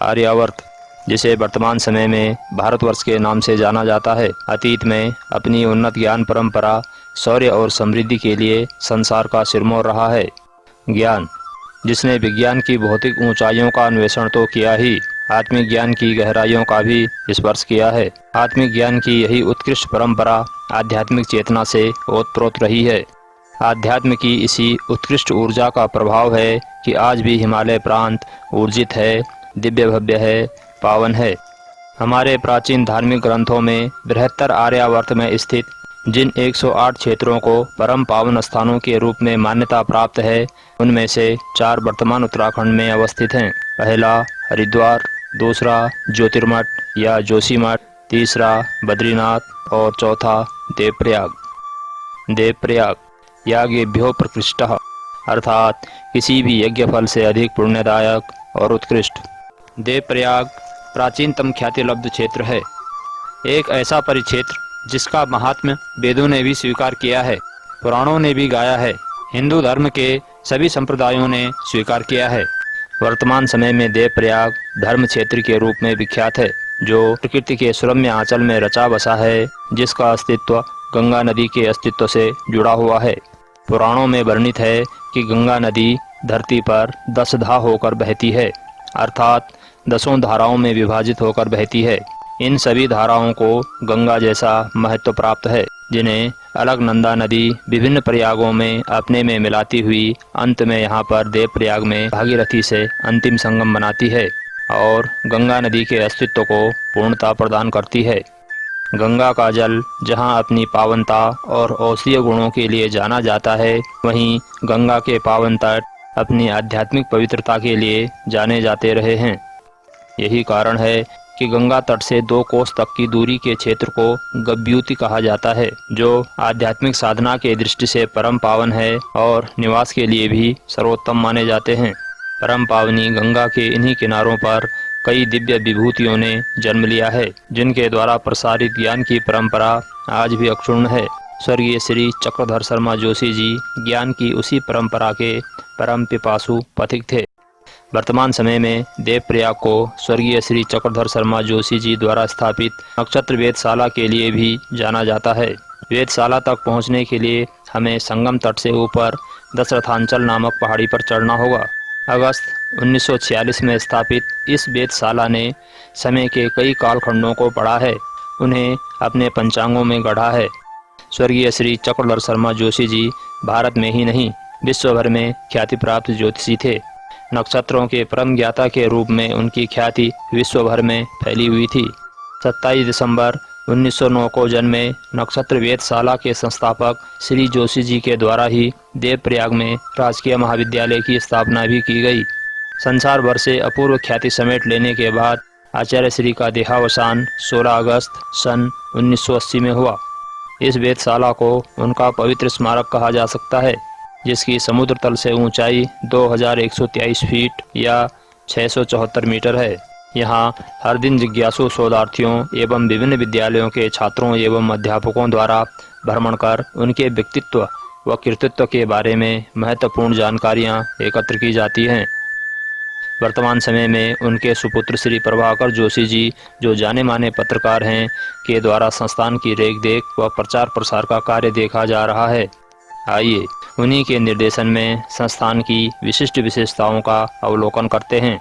आर्यावर्त, जिसे वर्तमान समय में भारतवर्ष के नाम से जाना जाता है, अतीत में अपनी उन्नत ज्ञान परंपरा, शौर्य और समृद्धि के लिए संसार का सिरमौर रहा है। ज्ञान, जिसने विज्ञान की भौतिक ऊंचाइयों का अन्वेषण तो किया ही, आत्मिक ज्ञान की गहराइयों का भी स्पर्श किया है। आत्मिक ज्ञान की यही उत्कृष्ट परंपरा आध्यात्मिक चेतना से ओतप्रोत रही है। आध्यात्म की इसी उत्कृष्ट ऊर्जा का प्रभाव है कि आज भी हिमालय प्रांत ऊर्जित है, दिव्य भव्य है, पावन है। हमारे प्राचीन धार्मिक ग्रंथों में बृहत्तर आर्यावर्त में स्थित जिन 108 क्षेत्रों को परम पावन स्थानों के रूप में मान्यता प्राप्त है, उनमें से 4 वर्तमान उत्तराखंड में अवस्थित हैं। पहला हरिद्वार, दूसरा ज्योतिर्मठ या जोशीमठ, तीसरा बद्रीनाथ और चौथा देवप्रयाग। देवप्रयाग याज्ञेभ्यो प्रकृष्टः, अर्थात किसी भी यज्ञ फल से अधिक पुण्यदायक और उत्कृष्ट। देवप्रयाग प्राचीनतम ख्यातिलब्ध क्षेत्र है, एक ऐसा परिक्षेत्र जिसका महात्म्य वेदों ने भी स्वीकार किया है, पुराणों ने भी गाया है, हिंदू धर्म के सभी संप्रदायों ने स्वीकार किया है। वर्तमान समय में देवप्रयाग धर्म क्षेत्र के रूप में विख्यात है, जो प्रकृति के सुरम्य आंचल में रचा बसा है, जिसका अस्तित्व गंगा नदी के अस्तित्व से जुड़ा हुआ है। पुराणों में वर्णित है कि गंगा नदी धरती पर 10 धा होकर बहती है, अर्थात 10 धाराओं में विभाजित होकर बहती है। इन सभी धाराओं को गंगा जैसा महत्व प्राप्त है, जिन्हें अलकनंदा नदी विभिन्न प्रयागों में अपने में मिलाती हुई अंत में यहाँ पर देवप्रयाग में भागीरथी से अंतिम संगम बनाती है और गंगा नदी के अस्तित्व को पूर्णता प्रदान करती है। गंगा का जल जहाँ अपनी पावनता और औषधीय गुणों के लिए जाना जाता है, वहीं गंगा के पावन तट अपनी आध्यात्मिक पवित्रता के लिए जाने जाते रहे हैं। यही कारण है कि गंगा तट से 2 कोस तक की दूरी के क्षेत्र को गव्यूति कहा जाता है, जो आध्यात्मिक साधना के दृष्टि से परम पावन है और निवास के लिए भी सर्वोत्तम माने जाते हैं। परम पावनी गंगा के इन्हीं किनारों पर कई दिव्य विभूतियों ने जन्म लिया है, जिनके द्वारा प्रसारित ज्ञान की परंपरा आज भी अक्षुण्ण है। स्वर्गीय श्री चक्रधर शर्मा जोशी जी ज्ञान की उसी परंपरा के परम पिपासु पथिक थे। वर्तमान समय में देवप्रयाग को स्वर्गीय श्री चक्रधर शर्मा जोशी जी द्वारा स्थापित नक्षत्र वेधशाला के लिए भी जाना जाता है। वेधशाला तक पहुंचने के लिए हमें संगम तट से ऊपर दशरथांचल नामक पहाड़ी पर चढ़ना होगा। अगस्त 1946 में स्थापित इस वेधशाला ने समय के कई कालखंडों को पढ़ा है, उन्हें अपने पंचांगों में गढ़ा है। स्वर्गीय श्री चक्रधर शर्मा जोशी जी भारत में ही नहीं, विश्व भर में ख्याति प्राप्त ज्योतिषी थे। नक्षत्रों के परम ज्ञाता के रूप में उनकी ख्याति विश्व भर में फैली हुई थी। 27 दिसंबर 1909 को जन्मे नक्षत्र वेधशाला के संस्थापक श्री जोशी जी के द्वारा ही देवप्रयाग में राजकीय महाविद्यालय की स्थापना भी की गई। संसार भर से अपूर्व ख्याति समेट लेने के बाद आचार्य श्री का देहावसान 16 अगस्त सन 1980 में हुआ। इस वेधशाला को उनका पवित्र स्मारक कहा जा सकता है, जिसकी समुद्र तल से ऊंचाई 2123 फीट या 674 मीटर है। यहाँ हर दिन जिज्ञासु शोधार्थियों एवं विभिन्न विद्यालयों के छात्रों एवं अध्यापकों द्वारा भ्रमण कर उनके व्यक्तित्व व कृतित्व के बारे में महत्वपूर्ण जानकारियाँ एकत्र की जाती हैं। वर्तमान समय में उनके सुपुत्र श्री प्रभाकर जोशी जी, जो जाने माने पत्रकार हैं, के द्वारा संस्थान की रेख व प्रचार प्रसार का कार्य देखा जा रहा है। आइए उन्हीं के निर्देशन में संस्थान की विशिष्ट विशेषताओं का अवलोकन करते हैं।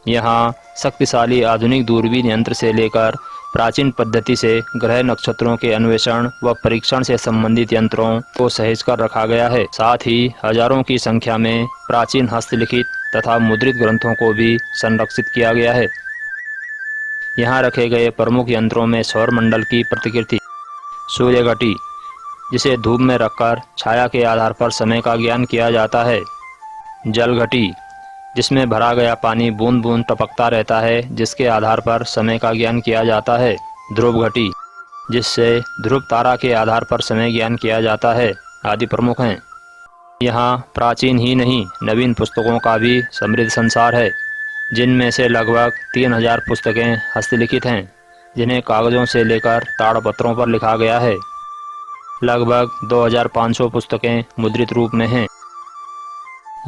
यहाँ शक्तिशाली आधुनिक दूरबीन यंत्र से लेकर प्राचीन पद्धति से ग्रह नक्षत्रों के अन्वेषण व परीक्षण से संबंधित यंत्रों को सहेज कर रखा गया है। साथ ही हजारों की संख्या में प्राचीन हस्तलिखित तथा मुद्रित ग्रंथों को भी संरक्षित किया गया है। यहाँ रखे गए प्रमुख यंत्रों में सौरमंडल की प्रतिकृति, सूर्य घटी जिसे धूप में रखकर छाया के आधार पर समय का ज्ञान किया जाता है, जल घटी जिसमें भरा गया पानी बूंद बूंद टपकता रहता है, जिसके आधार पर समय का ज्ञान किया जाता है, ध्रुव घटी जिससे ध्रुव तारा के आधार पर समय ज्ञान किया जाता है, आदि प्रमुख हैं। यहाँ प्राचीन ही नहीं नवीन पुस्तकों का भी समृद्ध संसार है, जिनमें से लगभग 3000 पुस्तकें हस्तलिखित हैं, जिन्हें कागज़ों से लेकर ताड़पत्रों पर लिखा गया है। लगभग 2500 पुस्तकें मुद्रित रूप में हैं।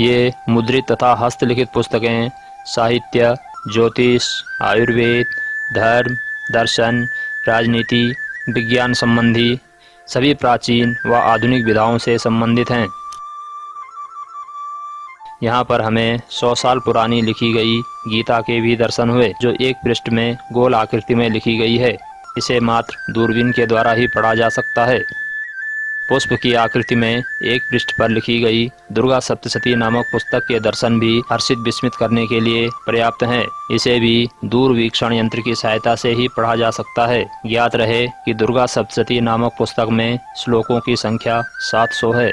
ये मुद्रित तथा हस्तलिखित पुस्तकें साहित्य, ज्योतिष, आयुर्वेद, धर्म, दर्शन, राजनीति, विज्ञान संबंधी सभी प्राचीन व आधुनिक विधाओं से संबंधित हैं। यहाँ पर हमें 100 साल पुरानी लिखी गई गीता के भी दर्शन हुए, जो एक पृष्ठ में गोल आकृति में लिखी गई है। इसे मात्र दूरबीन के द्वारा ही पढ़ा जा सकता है। पुष्प की आकृति में एक पृष्ठ पर लिखी गई दुर्गा सप्तशती नामक पुस्तक के दर्शन भी हर्षित विस्मित करने के लिए पर्याप्त हैं। इसे भी दूरवीक्षण यंत्र की सहायता से ही पढ़ा जा सकता है। ज्ञात रहे कि दुर्गा सप्तशती नामक पुस्तक में श्लोकों की संख्या 700 है।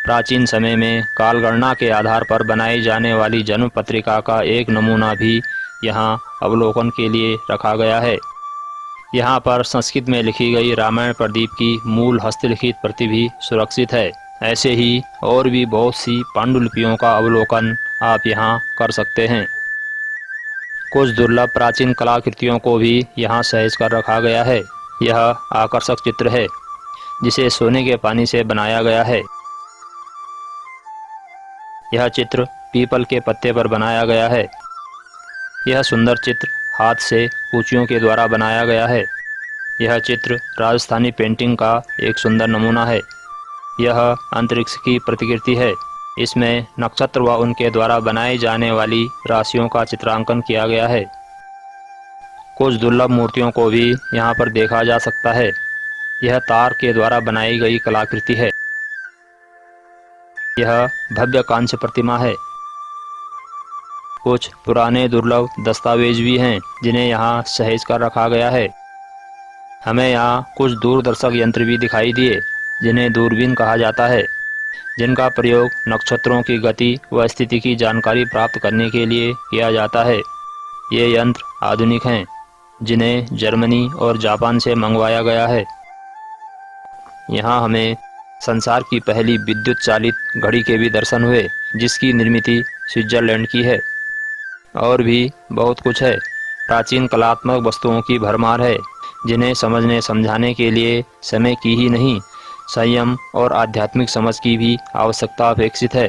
प्राचीन समय में कालगणना के आधार पर बनाई जाने वाली जन्म पत्रिका का एक नमूना भी यहाँ अवलोकन के लिए रखा गया है। यहाँ पर संस्कृत में लिखी गई रामायण प्रदीप की मूल हस्तलिखित प्रति भी सुरक्षित है। ऐसे ही और भी बहुत सी पांडुलिपियों का अवलोकन आप यहाँ कर सकते हैं। कुछ दुर्लभ प्राचीन कलाकृतियों को भी यहाँ सहेज कर रखा गया है। यह आकर्षक चित्र है जिसे सोने के पानी से बनाया गया है। यह चित्र पीपल के पत्ते पर बनाया गया है। यह सुंदर चित्र हाथ से कूचियों के द्वारा बनाया गया है। यह चित्र राजस्थानी पेंटिंग का एक सुंदर नमूना है। यह अंतरिक्ष की प्रतिकृति है। इसमें नक्षत्र व उनके द्वारा बनाई जाने वाली राशियों का चित्रांकन किया गया है। कुछ दुर्लभ मूर्तियों को भी यहाँ पर देखा जा सकता है। यह तार के द्वारा बनाई गई कलाकृति है। यह भव्य कांस्य प्रतिमा है। कुछ पुराने दुर्लभ दस्तावेज भी हैं जिन्हें यहाँ सहेज कर रखा गया है। हमें यहाँ कुछ दूरदर्शक यंत्र भी दिखाई दिए जिन्हें दूरबीन कहा जाता है, जिनका प्रयोग नक्षत्रों की गति व स्थिति की जानकारी प्राप्त करने के लिए किया जाता है। ये यंत्र आधुनिक हैं जिन्हें जर्मनी और जापान से मंगवाया गया है। यहाँ हमें संसार की पहली विद्युत चालित घड़ी के भी दर्शन हुए, जिसकी निर्मिति स्विट्जरलैंड की है। और भी बहुत कुछ है। प्राचीन कलात्मक वस्तुओं की भरमार है जिन्हें समझने समझाने के लिए समय की ही नहीं, संयम और आध्यात्मिक समझ की भी आवश्यकता अपेक्षित है।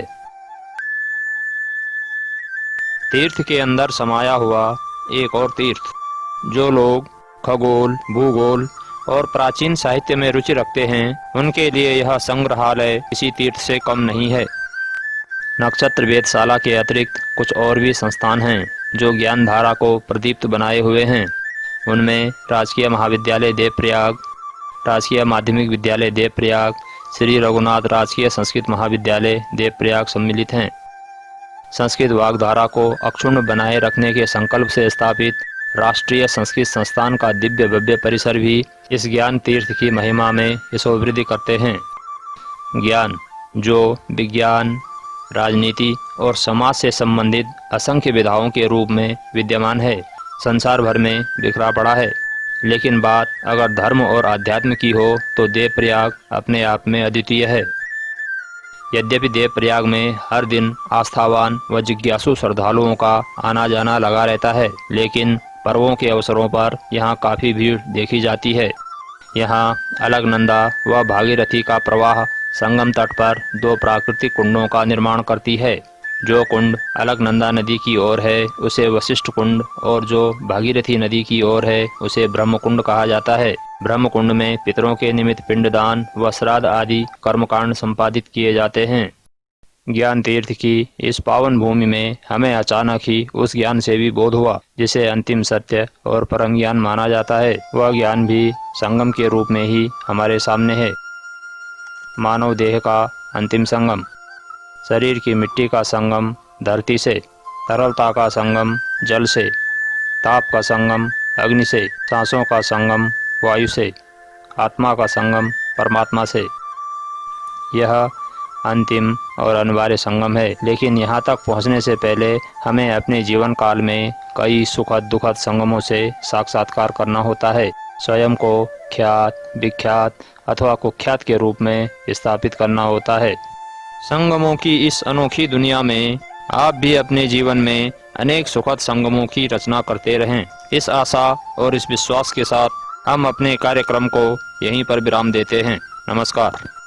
तीर्थ के अंदर समाया हुआ एक और तीर्थ। जो लोग खगोल, भूगोल और प्राचीन साहित्य में रुचि रखते हैं, उनके लिए यह संग्रहालय किसी तीर्थ से कम नहीं है। नक्षत्र वेधशाला के अतिरिक्त कुछ और भी संस्थान हैं जो ज्ञान धारा को प्रदीप्त बनाए हुए हैं। उनमें राजकीय महाविद्यालय देवप्रयाग, राजकीय माध्यमिक विद्यालय देवप्रयाग, श्री रघुनाथ राजकीय संस्कृत महाविद्यालय देवप्रयाग सम्मिलित हैं। संस्कृत वाग्धारा को अक्षुण्ण बनाए रखने के संकल्प से स्थापित राष्ट्रीय संस्कृत संस्थान का दिव्य भव्य परिसर भी इस ज्ञान तीर्थ की महिमा में यशोवृद्धि करते हैं। ज्ञान जो विज्ञान, राजनीति और समाज से संबंधित असंख्य विधाओं के रूप में विद्यमान है, संसार भर में बिखरा पड़ा है। लेकिन बात अगर धर्म और अध्यात्म की हो तो देवप्रयाग अपने आप में अद्वितीय है। यद्यपि देवप्रयाग में हर दिन आस्थावान व जिज्ञासु श्रद्धालुओं का आना जाना लगा रहता है, लेकिन पर्वों के अवसरों पर यहाँ काफ़ी भीड़ देखी जाती है। यहाँ अलकनंदा व भागीरथी का प्रवाह संगम तट पर दो प्राकृतिक कुंडों का निर्माण करती है। जो कुंड अलकनंदा नदी की ओर है उसे वशिष्ठ कुंड, और जो भागीरथी नदी की ओर है उसे ब्रह्मकुंड कहा जाता है। ब्रह्मकुंड में पितरों के निमित्त पिंडदान व श्राद्ध आदि कर्मकांड संपादित किए जाते हैं। ज्ञान तीर्थ की इस पावन भूमि में हमें अचानक ही उस ज्ञान से भी बोध हुआ जिसे अंतिम सत्य और परम ज्ञान माना जाता है। वह ज्ञान भी संगम के रूप में ही हमारे सामने है। मानव देह का अंतिम संगम, शरीर की मिट्टी का संगम धरती से, तरलता का संगम जल से, ताप का संगम अग्नि से, सांसों का संगम वायु से, आत्मा का संगम परमात्मा से। यह अंतिम और अनिवार्य संगम है, लेकिन यहाँ तक पहुँचने से पहले हमें अपने जीवन काल में कई सुखद दुखद संगमों से साक्षात्कार करना होता है। स्वयं को ख्यात, विख्यात अथवा कुख्यात के रूप में स्थापित करना होता है। संगमों की इस अनोखी दुनिया में आप भी अपने जीवन में अनेक सुखद संगमों की रचना करते रहें। इस आशा और इस विश्वास के साथ हम अपने कार्यक्रम को यहीं पर विराम देते हैं। नमस्कार।